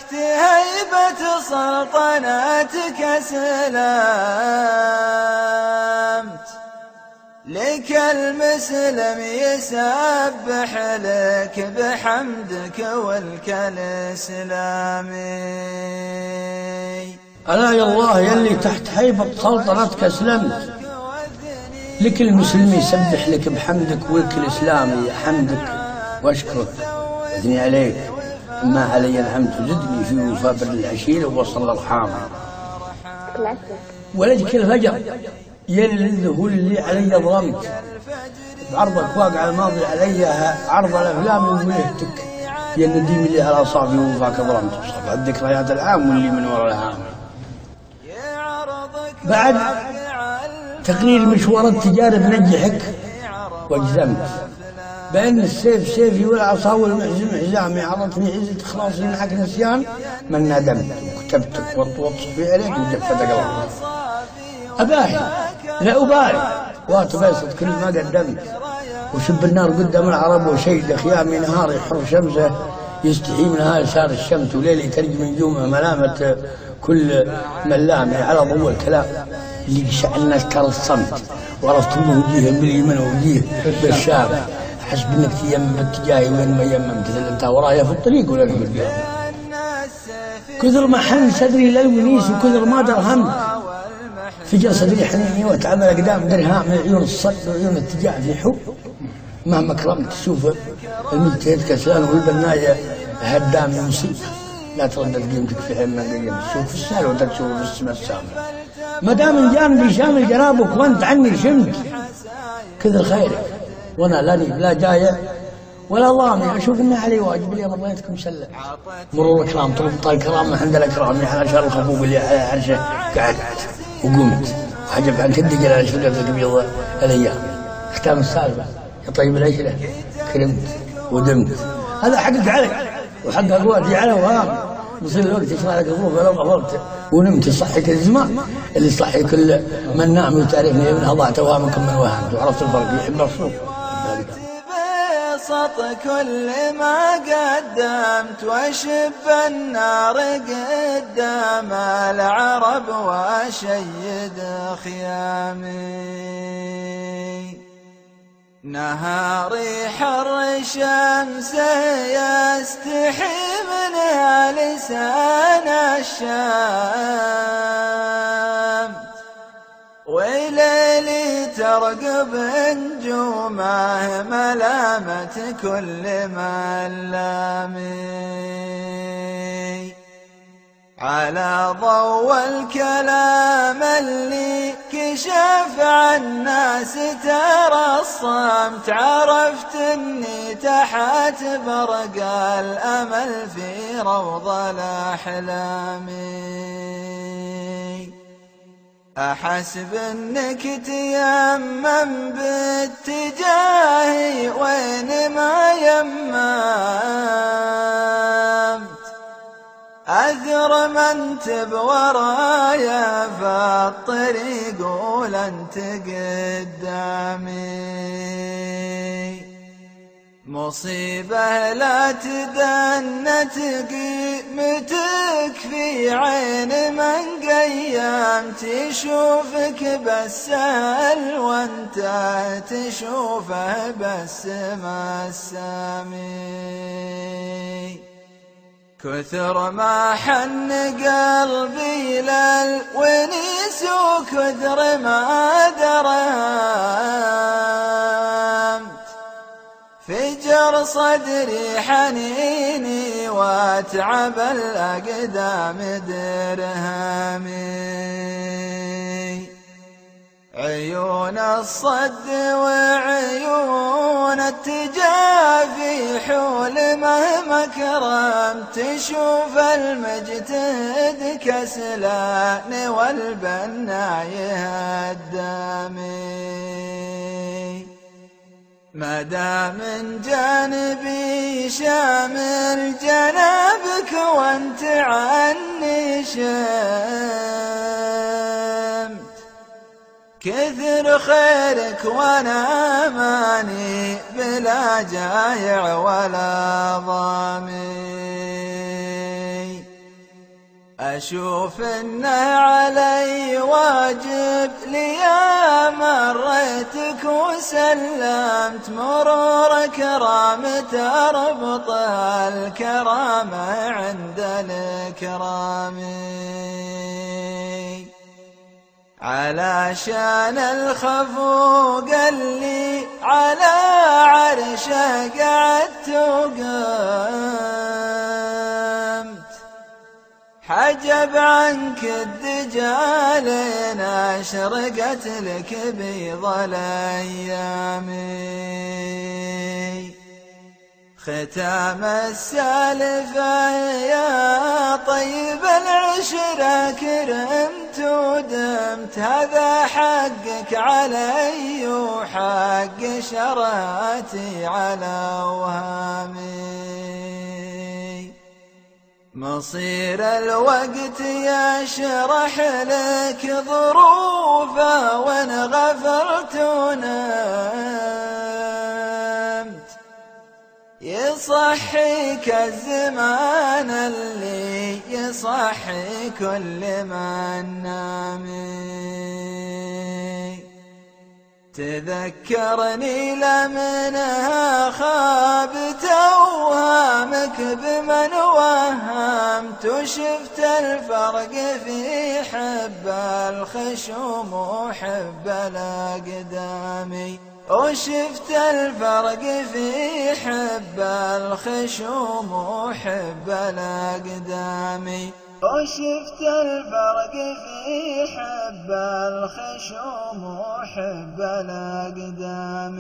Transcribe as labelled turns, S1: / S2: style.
S1: عرفت هيبة سلطنتك سلمت لك المسلم يسبح لك بحمدك والك الإسلامي.
S2: ألا يا الله يلي تحت هيبة سلطنتك أسلمت لك المسلم يسبح لك بحمدك والك الإسلامي. حمدك وأشكرك وأثني عليك ما علي الحمد وزدني في وفابر العشيرة ووصل الأرحام. ولدك الفجر يلي هو اللي علي ظلمت بعرضك واقع الماضي علي عرض الأفلام وملهتك يا النديم اللي على أصابي وفاك ظلمت وصفى الذكريات العام واللي من وراء العام. بعد تقرير مشوار التجارة بنجحك واجزمت بأن السيف سيفي والعصا والمحزم حزامي عرضتني عزة إخلاصي من حق نسيان من ندمت وكتبتك وصفي عليك وجفت قلبي. أباهي لا أبالي واتبسط كل ما قدمت وشب النار قدام العرب وشيد خيامي نهار يحر شمسه يستحي منها يسار الشمس وليلي ترجم نجومه ملامة كل ملامي على ضوء الكلام اللي شع الناس ترى الصمت وعرفت انه وجيه من اليمن ووجيه بالشام حسب انك تيمم باتجاهي وين ما يممت اذا انت ورايا في الطريق ولا في قدام. كثر ما حن صدري للونيس وكثر ما درهمت فجأة صدري حنيني وتعمل اقدام درهام من عيون الصد وعيون الاتجاه في حب مهما كرمت تشوف المجتهد كسلان والبنايه هدامي مصيبه لا تردد قيمتك في حين من قيمتك تشوف السهل وانت تشوف في السماء السامع ما دام من جانبي شامل جنابك وانت عني شمت كثر خيرك وانا لاني لا جايه ولا ضامي اشوف انه علي واجب اليوم رضيتكم سلم مرور الكرام طلبت الكرام عند الاكرام على شر الخفوف اللي على عرشه قعدت وقمت وحجب عن كدي على شدة بيض الايام. ختام السالفه يا طيب العشره كرمت ودمت هذا حقك عليك وحقق وقتي على وهام يصير الوقت يشرح لك الظروف ولو غفرت ونمت يصحيك الزمان اللي يصحي كل من نام وتعرفني ابن اضعت وهامكم من وهمت وعرفت الفرق يحب الصوف.
S1: بسط كل ما قدمت وشب النار قدام العرب وشيد خيامي. نهاري حر الشمس يستحي منها لسان الشمس وليلي ترقب نجومه ملامة كل ملامي. على ضوء الكلام اللي كشف عن الناس ترصمت عرفت اني تحت برق الامل في روض الاحلام. احسب انك تيمم باتجاهي وين ما يممت أثر من تب ورايا فالطريق ولن تقدامي. مصيبة لا تدنت قيمتك في عين من قيمت يشوفك بالسهل وانت تشوفه بالسما السامي. كثر ما حن قلبي للونيس وكثر ما درمت فجر صدري حنيني واتعب الأقدام درهمي. عيون الصد وعيون التجافي حول مهما كرمت تشوف المجتهد كسلان والبناء يهدامي. ما دام من جانبي شامل جنابك وانت عني شمت كثر خيرك وانا ماني بلا جايع ولا ضامي. أشوف إنه علي واجب لي مريتك وسلمت مرور كرام تربط الكرامة عند الكرام علشان الخفوق اللي على عرشه قعدت وقمت حجب عنك الدجالين أشرقت لك بيض الأيام ختام السالفة يا طيب العشرة كرمت ودمت هذا حقك علي وحق شراتي على وهامي مصير الوقت يشرح لك ظروفه وإن غفرت ونمت يصحيك الزمان اللي يصحي كل من نامي تذكرني لمنها خاب توهامك بمن وهمت وشفت الفرق في حب الخشوم وحب الأقدام وشفت الفرق في حب الخشوم وحب الأقدام وشفت الفرق في حب الخشوم وحب الأقدام.